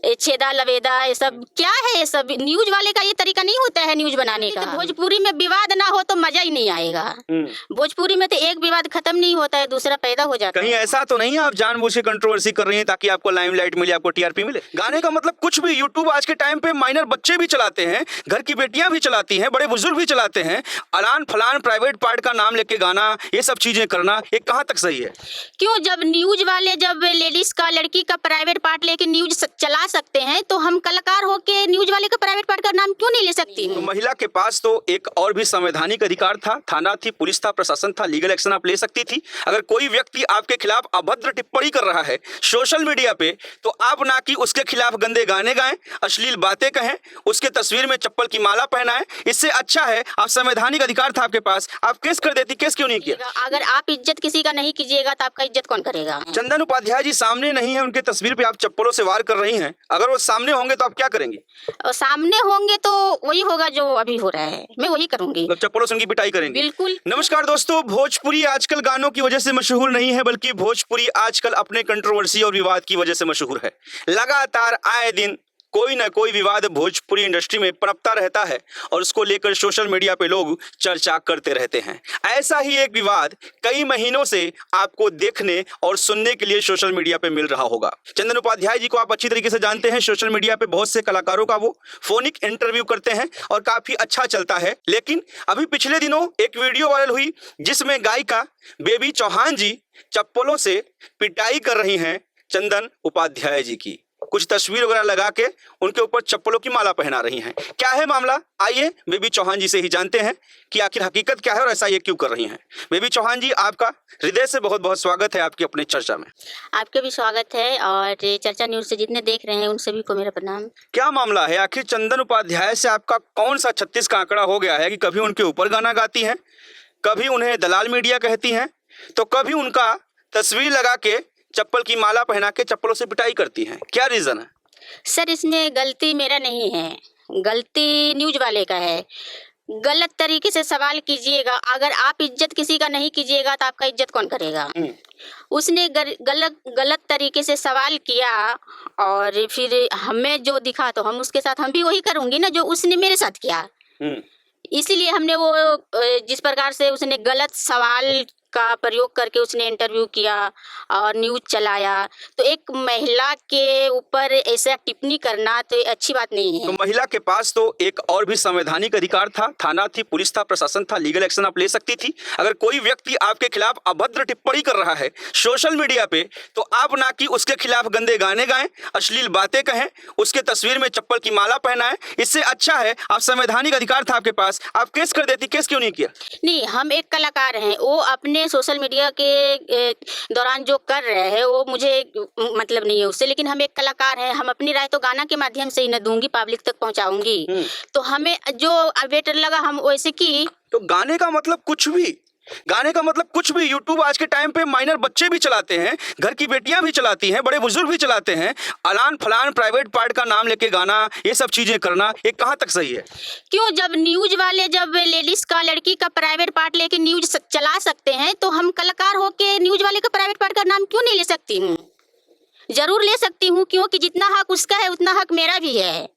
छेदा लवेदा ये सब क्या है? ये सब न्यूज वाले का ये तरीका नहीं होता है न्यूज बनाने का। तो भोजपुरी में विवाद ना हो तो मजा ही नहीं आएगा। भोजपुरी में तो एक विवाद खत्म नहीं होता है, दूसरा पैदा हो जाता है। कहीं ऐसा तो नहीं है आप जानबूझ के कंट्रोवर्सी कर रही हैं ताकि आपको लाइमलाइट मिले, आपको टीआरपी मिले? गाने का मतलब कुछ भी। यूट्यूब आज के टाइम पे माइनर बच्चे भी चलाते हैं, घर की बेटियां भी चलाती हैं, बड़े बुजुर्ग भी चलाते हैं। अलान फलान प्राइवेट पार्ट का नाम लेके गाना, ये सब चीजें करना, ये कहाँ तक सही है? क्यों? जब न्यूज वाले जब लेडीज का, लड़की का प्राइवेट पार्ट लेके न्यूज चला सकते हैं तो हम कलाकार होके न्यूज वाले का प्राइवेट पार्ट का नाम क्यों नहीं ले सकती हूँ? तो महिला के पास तो एक और भी संवैधानिक अधिकार था, थाना थी, पुलिस था, प्रशासन था, लीगल एक्शन आप ले सकती थी। अगर कोई व्यक्ति आपके खिलाफ अभद्र टिप्पणी कर रहा है सोशल मीडिया पे, तो आप ना कि उसके खिलाफ गंदे गाने गाएं, अश्लील बातें कहें, उसके तस्वीर में चप्पल की माला पहनाएं। इससे अच्छा है आप संवैधानिक अधिकार था आपके पास, आप केस कर देती। केस क्यों नहीं किया? अगर आप इज्जत किसी का नहीं कीजिएगा तो आपका इज्जत कौन करेगा? चंदन उपाध्याय जी सामने नहीं है, उनके तस्वीर पे आप चप्पलों से वार कर रही हैं। अगर वो सामने होंगे तो आप क्या करेंगे? और सामने होंगे तो वही होगा जो अभी हो रहा है, मैं वही करूंगी। तो चप्पलों से उनकी पिटाई करेंगे? बिल्कुल। नमस्कार दोस्तों, भोजपुरी आजकल गानों की वजह से मशहूर नहीं है, बल्कि भोजपुरी आजकल अपने कंट्रोवर्सी और विवाद की वजह से मशहूर है। लगातार आए दिन कोई ना कोई विवाद भोजपुरी इंडस्ट्री में पनपता रहता है और उसको लेकर सोशल मीडिया पे लोग चर्चा करते रहते हैं। ऐसा ही एक विवाद कई महीनों से आपको देखने और सुनने के लिए सोशल मीडिया पे मिल रहा होगा। चंदन उपाध्याय जी को आप अच्छी तरीके से जानते हैं। सोशल मीडिया पे बहुत से कलाकारों का वो फोनिक इंटरव्यू करते हैं और काफी अच्छा चलता है। लेकिन अभी पिछले दिनों एक वीडियो वायरल हुई जिसमें गायिका बेबी चौहान जी चप्पलों से पिटाई कर रही हैं चंदन उपाध्याय जी की। कुछ तस्वीर वगैरह लगा के उनके ऊपर चप्पलों की माला पहना रही हैं। क्या है मामला? आइए बेबी चौहान जी से ही जानते हैं कि आखिर हकीकत क्या है और ऐसा ये क्यों कर रही हैं। बेबी चौहान जी, आपका हृदय से बहुत बहुत स्वागत है आपकी अपने चर्चा में। आपके भी स्वागत है और चर्चा न्यूज से जितने देख रहे हैं उन सभी को मेरा प्रणाम। क्या मामला है? आखिर चंदन उपाध्याय से आपका कौन सा 36 का आंकड़ा हो गया है कि कभी उनके ऊपर गाना गाती हैं, कभी उन्हें दलाल मीडिया कहती हैं, तो कभी उनका तस्वीर लगा के चप्पल की माला पहना के चप्पलों से पिटाई करती हैं? क्या रीजन है? सर, इसमें गलती मेरा नहीं है, गलती न्यूज वाले का है। गलत तरीके से सवाल कीजिएगा। अगर आप इज्जत किसी का नहीं कीजिएगा तो आपका इज्जत कौन करेगा? उसने गलत तरीके से सवाल किया और फिर हमें जो दिखा तो हम उसके साथ हम भी वही करूंगी ना जो उसने मेरे साथ किया। इसीलिए हमने वो जिस प्रकार से उसने गलत सवाल का प्रयोग करके उसने इंटरव्यू किया और न्यूज चलाया, तो एक महिला के ऊपर ऐसा टिप्पणी करना तो अच्छी बात नहीं है। तो महिला के पास तो एक और भी संवैधानिक अधिकार था, थाना थी, पुलिस था, प्रशासन था, लीगल एक्शन आप ले सकती थी। अगर कोई व्यक्ति आपके खिलाफ अभद्र टिप्पणी कर रहा है सोशल मीडिया पे, तो आप ना कि उसके खिलाफ गंदे गाने गाएं, अश्लील बातें कहें, उसके तस्वीर में चप्पल की माला पहनाएं। इससे अच्छा है आप संवैधानिक अधिकार था आपके पास, आप केस कर देती। केस क्यों नहीं किया? नहीं, हम एक कलाकार हैं, वो अपने सोशल मीडिया के दौरान जो कर रहे हैं वो मुझे मतलब नहीं है उससे, लेकिन हम एक कलाकार हैं, हम अपनी राय तो गाना के माध्यम से ही न दूंगी, पब्लिक तक पहुंचाऊंगी। तो हमें जो बेटर लगा हम वैसे की। तो गाने का मतलब कुछ भी, गाने का मतलब कुछ भी। यूट्यूब आज के टाइम पे माइनर बच्चे भी चलाते हैं, घर की बेटियां भी चलाती हैं, बड़े बुजुर्ग भी चलाते हैं। अलान फलान प्राइवेट पार्ट का नाम लेके गाना, ये सब चीजें करना, ये कहाँ तक सही है? क्यों? जब न्यूज वाले जब लेडीज का, लड़की का प्राइवेट पार्ट लेके न्यूज चला सकते हैं तो हम कलाकार होके न्यूज वाले का प्राइवेट पार्ट का नाम क्यों नहीं ले सकती हूँ? जरूर ले सकती हूँ, क्योंकि जितना हक उसका है उतना हक मेरा भी है,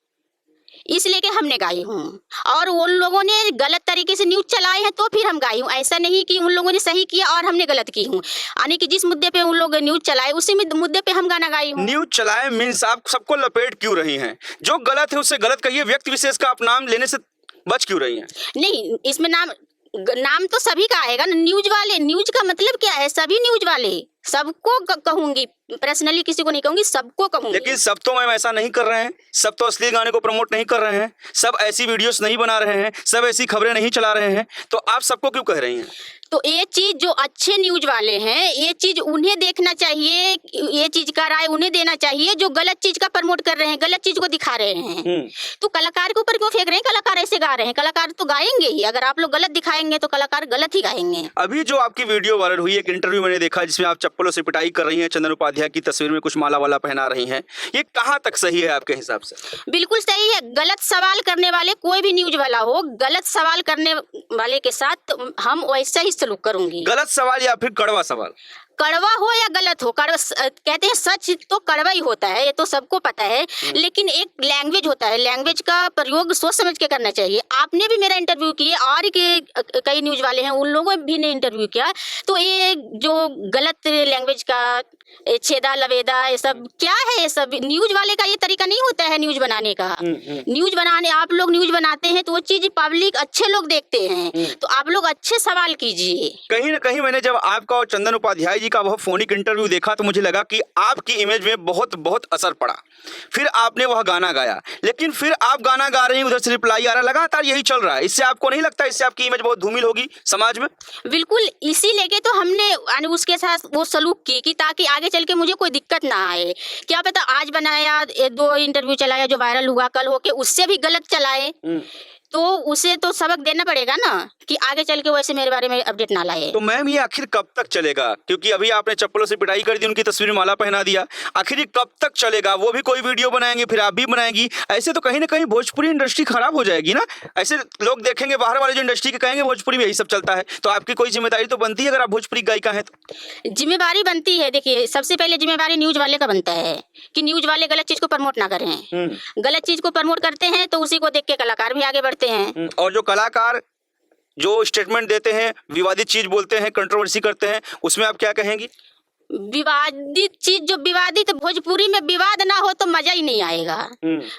इसलिए कि हमने गाई हूँ। और उन लोगों ने गलत तरीके से न्यूज चलाए हैं तो फिर हम गाई हूँ। ऐसा नहीं कि उन लोगों ने सही किया और हमने गलत की हूँ, यानी कि जिस मुद्दे पे उन लोग न्यूज चलाए उसी मुद्दे पे हम गाना गाई हूँ। न्यूज चलाए मीन्स आप सबको लपेट क्यों रही हैं? जो गलत है उससे गलत कहिए, व्यक्ति विशेष का आप नाम लेने से बच क्यों रही हैं? नहीं, इसमें नाम तो सभी का आएगा ना। न्यूज वाले, न्यूज का मतलब क्या है? सभी न्यूज वाले, सबको कहूंगी, पर्सनली किसी को नहीं कहूंगी, सबको कहूंगी। लेकिन सब तो मैम ऐसा नहीं कर रहे हैं, सब तो असली गाने को प्रमोट नहीं कर रहे हैं, सब ऐसी वीडियोस नहीं बना रहे हैं, सब ऐसी खबरें नहीं चला रहे हैं, तो आप सबको क्यों कह रही हैं? तो ये चीज जो अच्छे न्यूज वाले हैं, ये चीज उन्हें देखना चाहिए, ये चीज का राय उन्हें देना चाहिए। जो गलत चीज का प्रमोट कर रहे हैं, गलत चीज को दिखा रहे हैं, तो कलाकार के ऊपर क्यों फेंक रहे हैं? कलाकार ऐसे गा रहे हैं, कलाकार तो गाएंगे ही। अगर आप लोग गलत दिखाएंगे तो कलाकार गलत ही गाएंगे। अभी जो आपकी वीडियो वायरल हुई, एक इंटरव्यू मैंने देखा जिसमें आप चप्पलों से पिटाई कर रही हैं, चंदन उपाध्याय की तस्वीर में कुछ माला वाला पहना रही हैं, ये कहाँ तक सही है आपके हिसाब से? बिल्कुल सही है। गलत सवाल करने वाले, कोई भी न्यूज वाला हो, गलत सवाल करने वाले के साथ हम वैसा ही सलूक करूंगी। गलत सवाल या फिर कड़वा सवाल? कड़वा हो या गलत हो, कहते हैं सच तो कड़वा ही होता है, ये तो सबको पता है, लेकिन एक लैंग्वेज होता है, लैंग्वेज का प्रयोग सोच समझ के करना चाहिए। आपने भी मेरा इंटरव्यू किया और के कई न्यूज वाले हैं, उन लोगों भी ने इंटरव्यू किया, तो ये जो गलत लैंग्वेज का छेदा लवेदा ये सब क्या है, ये सब न्यूज वाले का ये तरीका नहीं होता है न्यूज बनाने का। न्यूज बनाने आप लोग न्यूज बनाते हैं तो वो चीज पब्लिक अच्छे लोग देखते हैं, तो आप लोग अच्छे सवाल कीजिए। कहीं ना कहीं मैंने जब आपका और चंदन उपाध्याय जी का वह फोनिक इंटरव्यू देखा तो मुझे लगा कि आपकी इमेज में बहुत बहुत असर पड़ा। फिर आपने वह गाना गाया, लेकिन फिर आप गाना गा रहे हैं, उधर से रिप्लाई आ रहा, लगातार यही चल रहा है। इससे आपको नहीं लगता इससे आपकी इमेज बहुत धूमिल होगी समाज में? बिल्कुल, इसी लेके तो हमने उसके साथ वो सलूक की कि ताकि आगे चल के मुझे कोई दिक्कत ना आए। क्या पता आज बनाया 2 इंटरव्यू चलाया जो वायरल हुआ, कल होके उससे भी गलत चलाए, तो उसे तो सबक देना पड़ेगा ना कि आगे चल के वैसे मेरे बारे में अपडेट ना लाए। तो मैम ये आखिर कब तक चलेगा? क्योंकि अभी आपने चप्पलों से पिटाई कर दी, उनकी तस्वीर में माला पहना दिया, आखिर ये कब तक चलेगा? वो भी कोई वीडियो बनाएंगे, फिर आप भी बनाएंगी, ऐसे तो कहीं ना कहीं भोजपुरी इंडस्ट्री खराब हो जाएगी ना। ऐसे लोग देखेंगे बाहर वाले जो इंडस्ट्री के, कहेंगे भोजपुरी में यही सब चलता है। तो आपकी कोई जिम्मेदारी तो बनती है अगर आप भोजपुरी गायिका हैं तो? जिम्मेदारी बनती है, देखिए सबसे पहले जिम्मेदारी न्यूज वाले का बनता है कि न्यूज वाले गलत चीज को प्रमोट ना करें। गलत चीज को प्रमोट करते हैं तो उसी को देख के कलाकार भी आगे बढ़ते हैं। और जो कलाकार जो स्टेटमेंट देते हैं, विवादित चीज बोलते हैं, कंट्रोवर्सी करते हैं, उसमें आप क्या कहेंगी? विवादित चीज जो विवादित, भोजपुरी में विवाद ना हो तो मजा ही नहीं आएगा।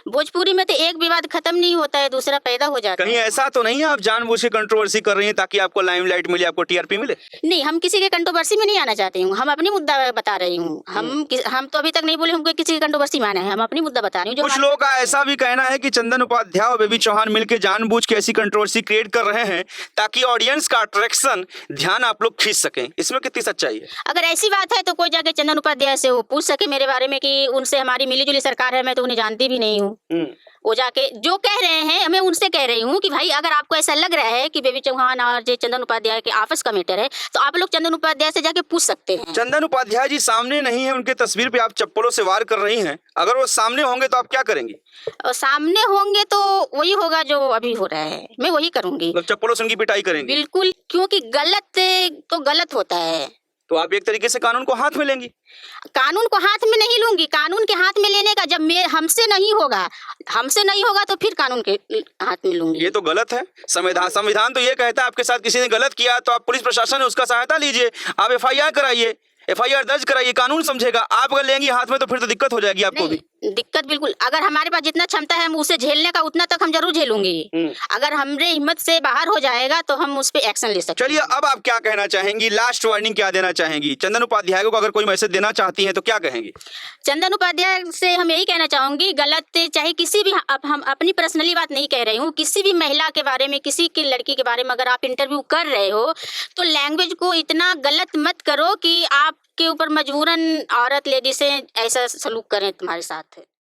भोजपुरी में तो एक विवाद खत्म नहीं होता है, दूसरा पैदा हो जाता है। कहीं ऐसा तो नहीं है आप जानबूझ के कंट्रोवर्सी कर रही हैं ताकि आपको लाइमलाइट मिले, आपको टीआरपी मिले? नहीं, हम किसी के कंट्रोवर्सी में नहीं आना चाहते हूँ, हम अपनी मुद्दा बता रही हूँ। हम तो अभी तक नहीं बोले हमको किसी की कंट्रोवर्सी में आना है, हम अपनी मुद्दा बता रही हूँ। कुछ लोगों का ऐसा भी कहना है कि चंदन उपाध्याय और बेबी चौहान मिलकर जानबूझ के ऐसी कंट्रोवर्सी क्रिएट कर रहे हैं ताकि ऑडियंस का अट्रैक्शन, ध्यान आप लोग खींच सकें। इसमें कितनी सच्चाई है? अगर ऐसी बात है तो कोई जाके चंदन उपाध्याय से वो पूछ सके मेरे बारे में कि उनसे हमारी मिली जुली सरकार है, मैं तो उन्हें जानती भी नहीं हूँ। वो जाके जो कह रहे हैं मैं उनसे कह रही हूँ कि भाई अगर आपको ऐसा लग रहा है कि बेबी चौहान और चंदन उपाध्याय के आपस का मैटर है तो आप लोग चंदन उपाध्याय से जाके पूछ सकते हैं। चंदन उपाध्याय जी सामने नहीं है, उनके तस्वीर पे आप चप्पलों से वार कर रही हैं, अगर वो सामने होंगे तो आप क्या करेंगी? और सामने होंगे तो वही होगा जो अभी हो रहा है, मैं वही करूंगी। मतलब चप्पलों से उनकी पिटाई करेंगे? बिल्कुल, क्योंकि गलत तो गलत होता है। तो आप एक तरीके से कानून को हाथ में लेंगी? कानून को हाथ में नहीं लूंगी, कानून के हाथ में लेने का जब हमसे नहीं होगा तो फिर कानून के हाथ में लूंगी। ये तो गलत है। संविधान तो ये कहता है आपके साथ किसी ने गलत किया तो आप पुलिस प्रशासन है उसका सहायता लीजिए, आप एफआईआर कराइए, एफआईआर दर्ज कराइए, कानून समझेगा। आप अगर लेंगी हाथ में तो फिर तो दिक्कत हो जाएगी आपको भी। दिक्कत बिल्कुल, अगर हमारे पास जितना क्षमता है हम उसे झेलने का उतना तक हम जरूर झेलूंगी। अगर हमरे हिम्मत से बाहर हो जाएगा तो हम उस पे एक्शन ले सकते हैं। चलिए अब आप क्या कहना चाहेंगी, लास्ट वार्निंग क्या देना चाहेंगी? चंदन उपाध्याय को अगर कोई मैसेज देना चाहती हैं तो क्या कहेंगी? चंदन उपाध्याय से हम यही कहना चाहूंगी, गलत चाहे किसी भी, अब हम अपनी पर्सनली बात नहीं कह रही हूँ, किसी भी महिला के बारे में, किसी की लड़की के बारे में अगर आप इंटरव्यू कर रहे हो तो लैंग्वेज को इतना गलत मत करो कि आपके ऊपर मजबूरन औरत लेडीज ऐसा सलूक करें तुम्हारे साथ।